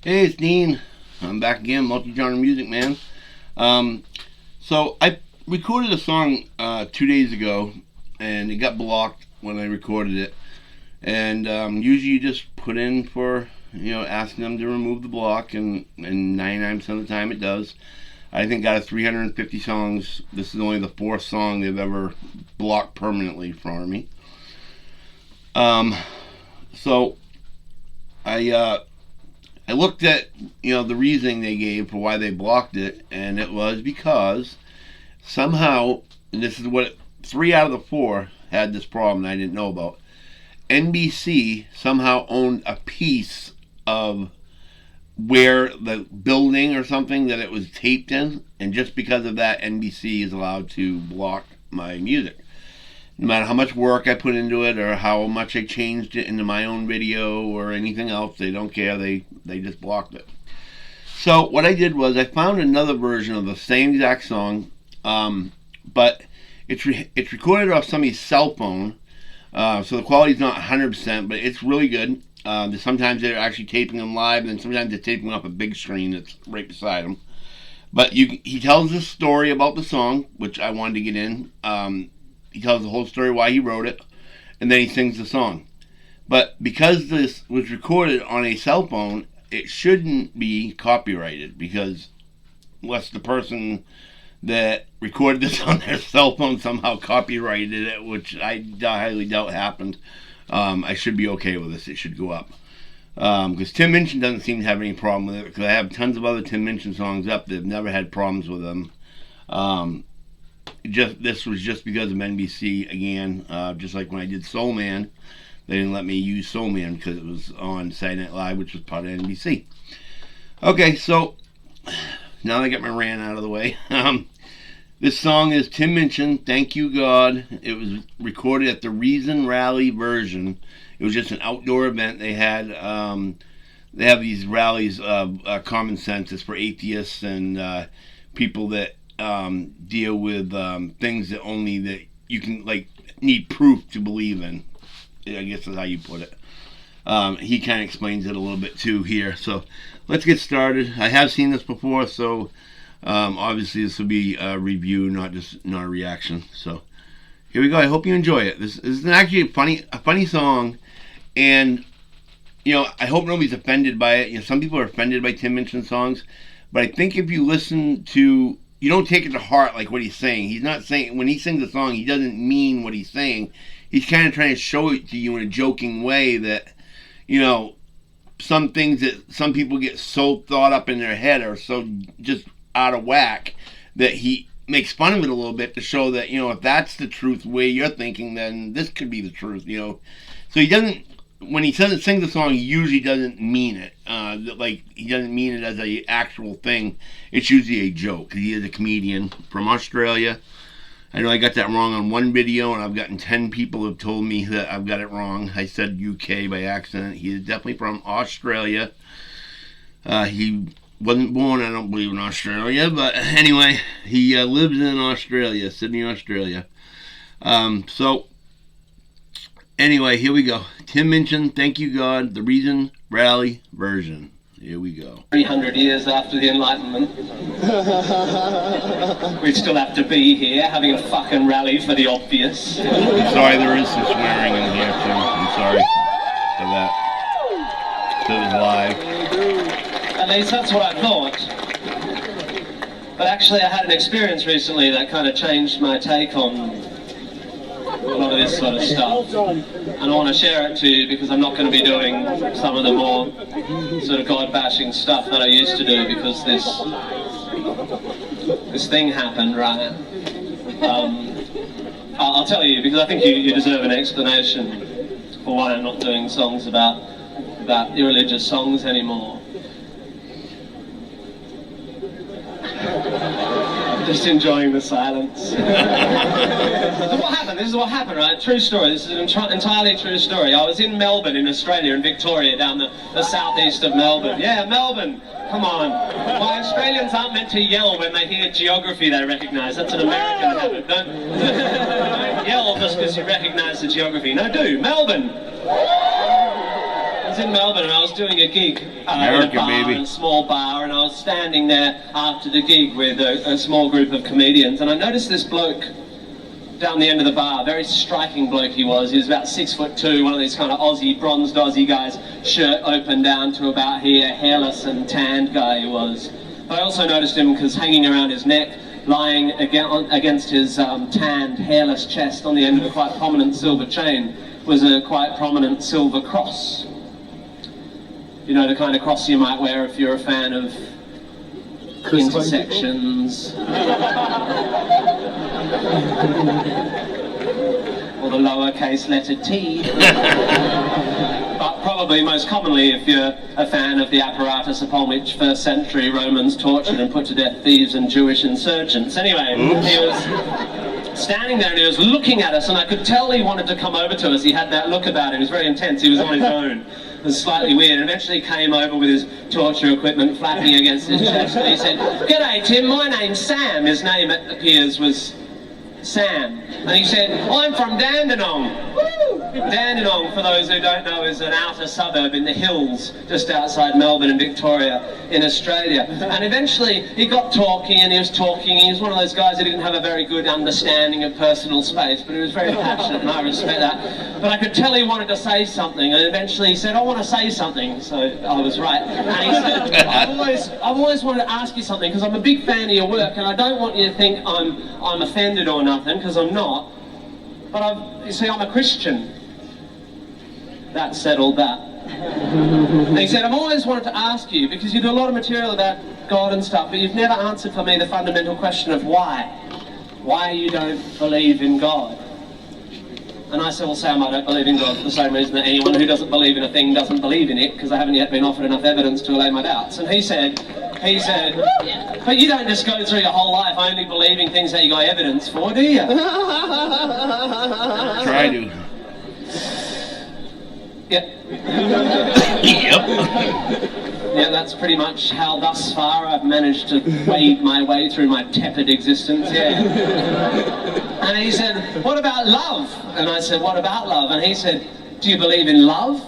Hey, it's Dean. I'm back again, multi-genre music man. So I recorded a song 2 days ago, and it got blocked when I recorded it. And usually you just put in for asking them to remove the block, and 99% of the time it does. I think out of 350 songs, this is only the fourth song they've ever blocked permanently for me. Um, so I looked at the reasoning they gave for why they blocked it, and it was because somehow, and this is what three out of the four had this problem I didn't know about. NBC somehow owned a piece of where the building or something that it was taped in, and just because of that, NBC is allowed to block my music. No matter how much work I put into it or how much I changed it into my own video or anything else, they don't care. They just blocked it. So what I did was I found another version of the same exact song, but it's recorded off somebody's cell phone, so the quality's not 100%, but it's really good. Sometimes they're actually taping them live, and sometimes they're taping off a big screen that's right beside them. But he tells this story about the song, which I wanted to get in. He tells the whole story why he wrote it, and then he sings the song. But because this was recorded on a cell phone, it shouldn't be copyrighted, because unless the person that recorded this on their cell phone somehow copyrighted it, which I highly doubt happened, I should be okay with this. It should go up. Because Tim Minchin doesn't seem to have any problem with it, because I have tons of other Tim Minchin songs up that have never had problems with them. This was just because of NBC again. Just like when I did Soul Man, they didn't let me use Soul Man because it was on Saturday Night Live, which was part of NBC. Okay, so now that I got my rant out of the way, this song is Tim Minchin, Thank You God. It was recorded at the Reason Rally version. It was just an outdoor event they had. They have these rallies of common sense. It's for atheists and people that deal with things that only that you can need proof to believe in. I guess is how you put it. He kind of explains it a little bit too here. So let's get started. I have seen this before, so obviously this will be a review, not a reaction. So here we go. I hope you enjoy it. This is actually a funny song, and I hope nobody's offended by it. Some people are offended by Tim Minchin songs, but I think if you listen to, you don't take it to heart like what he's saying. He's not saying, when he sings a song, he doesn't mean what he's saying. He's kind of trying to show it to you in a joking way that, some things that some people get so thought up in their head are so just out of whack that he makes fun of it a little bit to show that, if that's the truth way you're thinking, then this could be the truth, So he doesn't, when he sings the song, he usually doesn't mean it. He doesn't mean it as a actual thing. It's usually a joke. He is a comedian from Australia. I know I got that wrong on one video, and I've gotten 10 people who have told me that I've got it wrong. I said UK by accident. He is definitely from Australia. He wasn't born, I don't believe, in Australia, but anyway, he lives in Australia, Sydney, Australia. So anyway, here we go. Tim Minchin, Thank You God, the Reason Rally version. Here we go. 300 years after the Enlightenment, we still have to be here having a fucking rally for the obvious. I'm sorry, there is some swearing in here too. I'm sorry for that. It was live. At least that's what I thought. But actually I had an experience recently that kind of changed my take on a lot of this sort of stuff, and I want to share it to you because I'm not going to be doing some of the more sort of God-bashing stuff that I used to do, because this thing happened, right? I'll tell you, because I think you deserve an explanation for why I'm not doing songs about irreligious songs anymore. I'm just enjoying the silence. This is what happened, right? True story. This is an entirely true story. I was in Melbourne, in Australia, in Victoria, down the southeast of Melbourne. Yeah, Melbourne. Come on. Why Australians aren't meant to yell when they hear geography they recognise. That's an American habit. Don't yell just because you recognise the geography. No, do. Melbourne. was in Melbourne and I was doing a gig in America, a bar, baby. in a small bar, and I was standing there after the gig with a small group of comedians, and I noticed this bloke down the end of the bar, very striking bloke he was. He was about 6'2", one of these kind of Aussie, bronzed Aussie guys, shirt open down to about here, hairless and tanned guy he was. But I also noticed him because hanging around his neck, lying against his tanned, hairless chest on the end of a quite prominent silver chain, was a quite prominent silver cross. You know, the kind of cross you might wear if you're a fan of intersections. Or the lowercase letter T. But probably most commonly if you're a fan of the apparatus upon which first century Romans tortured and put to death thieves and Jewish insurgents. Anyway, he was standing there and he was looking at us, and I could tell he wanted to come over to us. He had that look about him. He was very intense. He was on his own. It was slightly weird, and eventually came over with his torture equipment flapping against his chest, and he said, "G'day Tim, my name's Sam." His name, it appears, was Sam. And he said, "I'm from Dandenong." Dandenong, for those who don't know, is an outer suburb in the hills just outside Melbourne and Victoria in Australia. And eventually he got talking and he was talking. He was one of those guys who didn't have a very good understanding of personal space, but he was very passionate, and I respect that. But I could tell he wanted to say something, and eventually he said, "I want to say something." So I was right. And he said, I've always wanted to ask you something, because I'm a big fan of your work, and I don't want you to think I'm offended or nothing, because I'm not. But you see, I'm a Christian. That settled that. And he said, "I've always wanted to ask you, because you do a lot of material about God and stuff, but you've never answered for me the fundamental question of why. Why you don't believe in God." And I said, "Well, Sam, I don't believe in God for the same reason that anyone who doesn't believe in a thing doesn't believe in it, because I haven't yet been offered enough evidence to allay my doubts." And he said, "But you don't just go through your whole life only believing things that you got evidence for, do you?" Try to. Yep. Yep. Yeah, that's pretty much how thus far I've managed to wade my way through my tepid existence, yeah. And he said, "What about love?" And I said, "What about love?" And he said, "Do you believe in love?"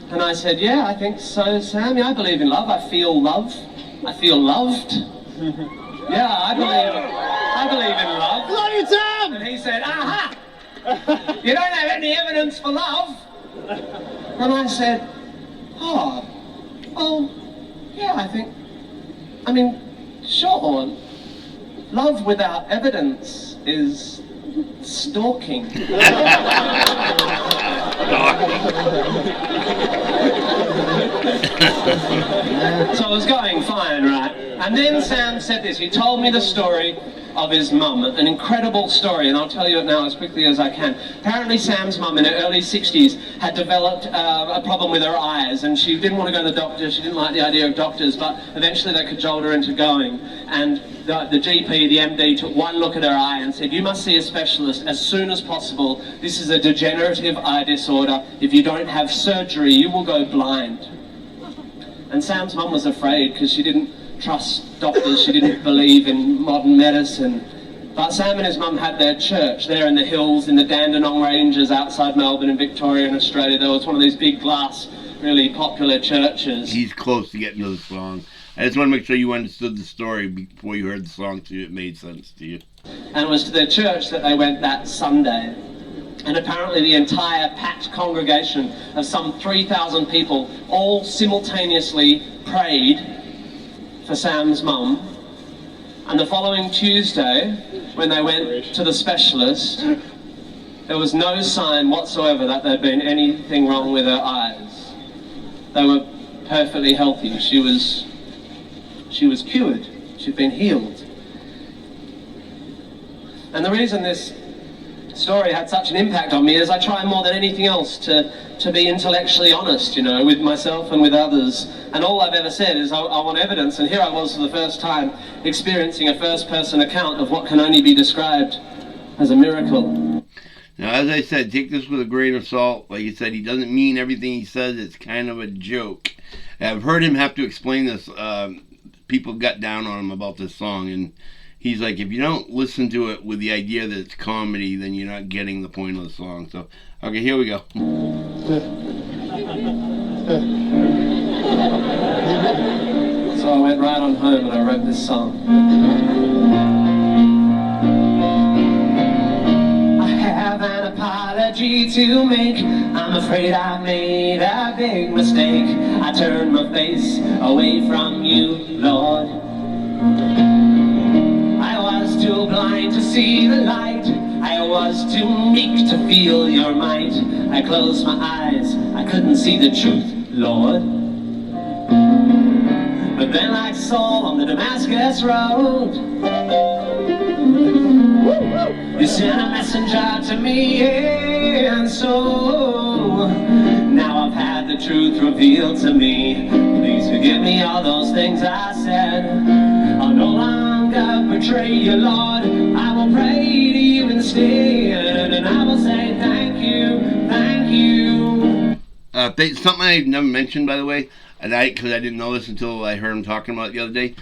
And I said, "Yeah, I think so, Sam. Yeah, I believe in love. I feel love. I feel loved. Yeah, I believe in love." Love you, Sam! And he said, "Aha! You don't have any evidence for love?" And I said, "Oh, yeah, I mean, sure, love without evidence is stalking." So I was going fine, right? And then Sam said this. He told me the story of his mum, an incredible story, and I'll tell you it now as quickly as I can. Apparently Sam's mum in her early 60s had developed a problem with her eyes, and she didn't want to go to the doctor. She didn't like the idea of doctors, but eventually they cajoled her into going. And the GP, the MD, took one look at her eye and said, "You must see a specialist as soon as possible. This is a degenerative eye disorder. If you don't have surgery, you will go blind." And Sam's mum was afraid because she didn't trust doctors, she didn't believe in modern medicine. But Sam and his mum had their church there in the hills, in the Dandenong Ranges outside Melbourne in Victoria in Australia. There was one of these big glass, really popular churches. He's close to getting to the song. I just want to make sure you understood the story before you heard the song, so it made sense to you. And it was to their church that they went that Sunday. And apparently the entire packed congregation of some 3,000 people all simultaneously prayed for Sam's mum. And the following Tuesday, when they went to the specialist, there was no sign whatsoever that there'd been anything wrong with her eyes. They were perfectly healthy. She was cured. She'd been healed. And the reason this story had such an impact on me is I try more than anything else to be intellectually honest, you know, with myself and with others. And all I've ever said is I want evidence. And here I was for the first time experiencing a first-person account of what can only be described as a miracle. Now, as I said, take this with a grain of salt. Like you said, he doesn't mean everything he says. It's kind of a joke. I've heard him have to explain this. People got down on him about this song, and he's like, if you don't listen to it with the idea that it's comedy, then you're not getting the point of the song. So, okay, here we go. gone home and I wrote this song. I have an apology to make. I'm afraid I made a big mistake. I turned my face away from you, Lord. I was too blind to see the light. I was too meek to feel your might. I closed my eyes, I couldn't see the truth, Lord. But then I saw on the Damascus road, you sent a messenger to me, and so now I've had the truth revealed to me. Please forgive me all those things I said. I'll no longer betray you, Lord. I will pray to you instead, and I will say thank you, thank you. Something I never mentioned, by the way, and because I didn't know this until I heard him talking about it the other day.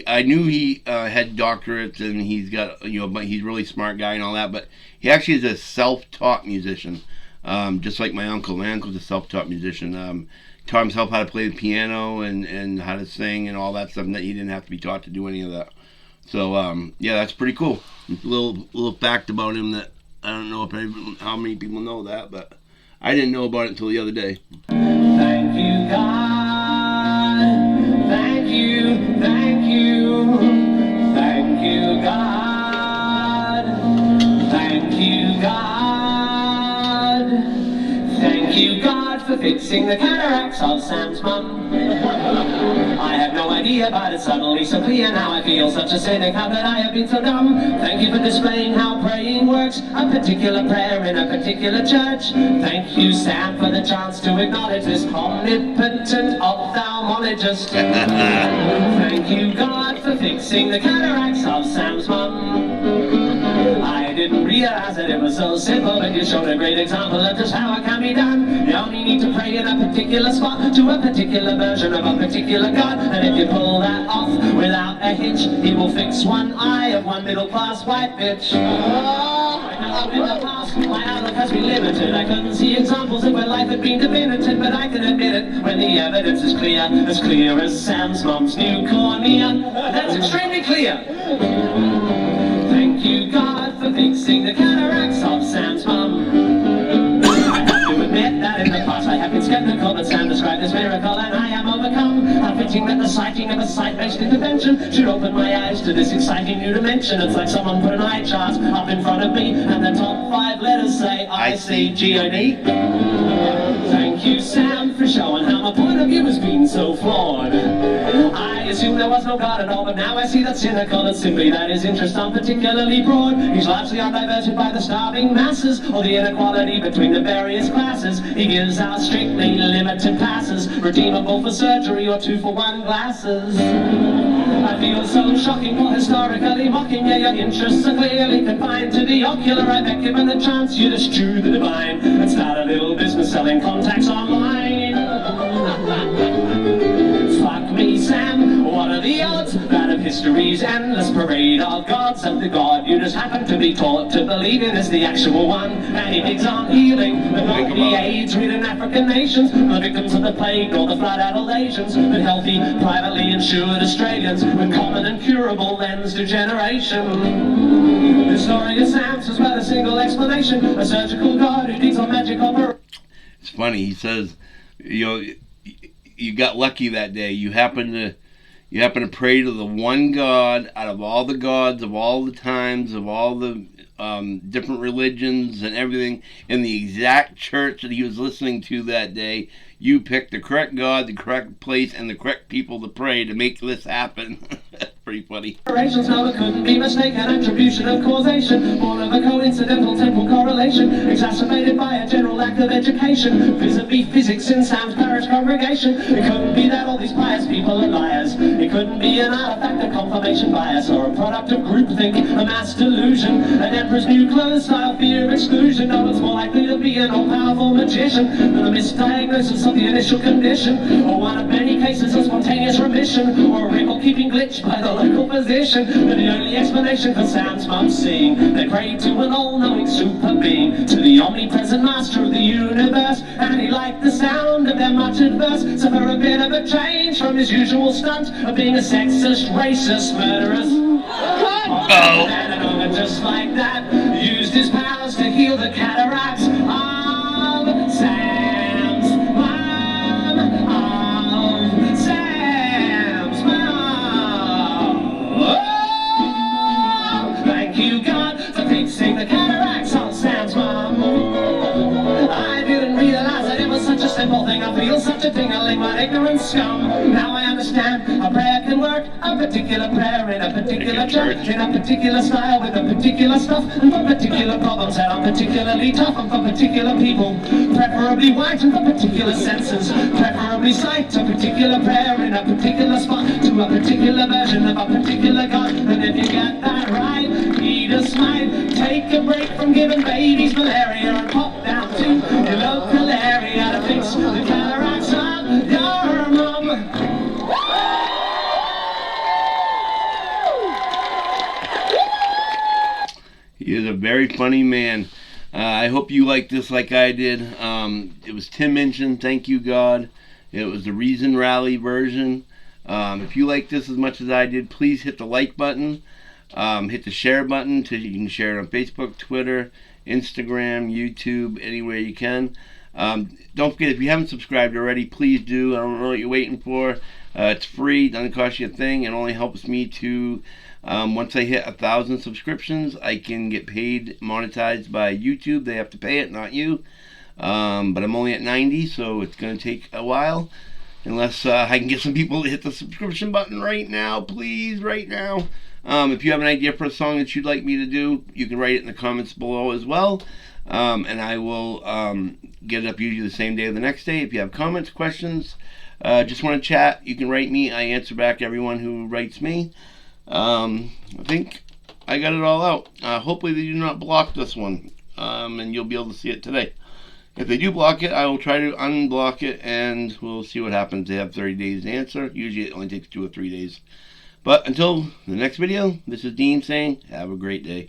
I knew he had doctorates and he's got, but he's a really smart guy and all that. But he actually is a self-taught musician, just like my uncle. My uncle's a self-taught musician. Taught himself how to play the piano and how to sing and all that stuff. And that he didn't have to be taught to do any of that. So yeah, that's pretty cool. A little fact about him that I don't know how many people know that, but I didn't know about it until the other day. Thank you, God. Thank you, thank you. Thank you, God. Thank you, God. Thank you, God, for fixing the cataracts of Sam's mum. I had no idea, but it's suddenly so clear now. I feel such a cynic, how could I have been so dumb? Thank you for displaying how praying works, a particular prayer in a particular church. Thank you, Sam, for the chance to acknowledge this omnipotent ophthalmologist. Thank you, God, for fixing the cataracts of Sam's mum. I didn't realize that it was so simple, but you showed a great example of just how it can be done. You only need to pray in a particular spot to a particular version of a particular God, and if you pull that off without a hitch, he will fix one eye of one middle-class white bitch. In the past, my outlook has been limited. I couldn't see examples of where life had been definitive, but I can admit it when the evidence is clear as Sam's mom's new cornea. That's extremely clear. Thank you, God, for fixing the cataracts of Sam's mum. I have to admit that in the past I have been skeptical, but Sam described this miracle and I am overcome. I'm fitting that the sighting of a sight-based intervention should open my eyes to this exciting new dimension. It's like someone put an eye chart up in front of me and the top 5 letters say I-C-G-O-D. Thank you, Sam, for showing how my point of view has been so flawed. I assumed there was no God at all, but now I see that cynical and simply that his interests aren't particularly broad. He's largely undiverted by the starving masses or the inequality between the various classes. He gives out strictly limited passes, redeemable for surgery or 2-for-1 glasses. I feel so shocking or historically mocking. Yeah, your interests are clearly confined to the ocular. I bet given the chance you'd eschew the divine and start a little business selling contacts online. Fuck me, Sam, what are the odds that of history's endless parade of gods and the God you just happen to be taught to believe in is the actual one, and he digs on healing the lonely AIDS-ridden African nations, the victims of the plague or the flood-addled Asians, the healthy, privately insured Australians with common and curable lens degeneration. The story of Sam's was but a single explanation, a surgical God who digs on magic opera. It's funny, he says, you got lucky that day. You happen to pray to the one God out of all the gods of all the times of all the different religions and everything in the exact church that he was listening to that day. You picked the correct God, the correct place, and the correct people to pray to make this happen. That's pretty funny. No, it couldn't be mistaken, attribution of causation, more of a coincidental temporal correlation, exacerbated by a general lack of education, vis-a-vis physics in Sam's parish congregation. It couldn't be that all these pious people are liars. It couldn't be an artifact of confirmation bias or a product of groupthink, a mass delusion, an emperor's new clothes style fear of exclusion. No, it's more likely to be an all-powerful magician than a misdiagnosis of the initial condition, or one of many cases of spontaneous remission, or a record-keeping glitch by the local physician. But the only explanation for Sam's mum's seeing, they prayed to an all-knowing super being, to the omnipresent master of the universe, and he liked the sound of their muttered verse. So for a bit of a change from his usual stunt of being a sexist, racist, murderers. Oh. And just like that, used his powers to heal the cataracts of Sam's mom. Of Sam's mom. Oh, thank you, God, for fixing the cataracts of Sam's mom. I didn't realize that it was such a simple thing. I feel such a tingling, my ignorant scum. Now I understand a prayer can work, a particular prayer in a particular church, in a particular style, with a particular stuff, and for particular problems that are particularly tough, and for particular people, preferably white, and for particular senses, preferably sight, a particular prayer in a particular spot, to a particular version of a particular God. And if you get that right, eat a smite, take a break from giving babies malaria, and pop down to your local area to fix the cataracts of your mum. He is a very funny man. I hope you like this like I did. It was Tim Minchin, Thank You God. It was the Reason Rally version. If you like this as much as I did, please hit the like button. Hit the share button so you can share it on Facebook, Twitter, Instagram, YouTube, anywhere you can. Don't forget, if you haven't subscribed already, please do. I don't know what you're waiting for. It's free, doesn't cost you a thing. It only helps me to, once I hit 1,000 subscriptions, I can get paid, monetized by YouTube. They have to pay it, not you. But I'm only at 90, so it's going to take a while. Unless I can get some people to hit the subscription button right now, please, right now. If you have an idea for a song that you'd like me to do, you can write it in the comments below as well. And I will get it up usually the same day or the next day. If you have comments, questions, just want to chat, you can write me. I answer back everyone who writes me. I think I got it all out. Hopefully they do not block this one, and you'll be able to see it today. If they do block it, I will try to unblock it, and we'll see what happens. They have 30 days to answer. Usually it only takes 2 or 3 days. But until the next video, this is Dean saying, have a great day.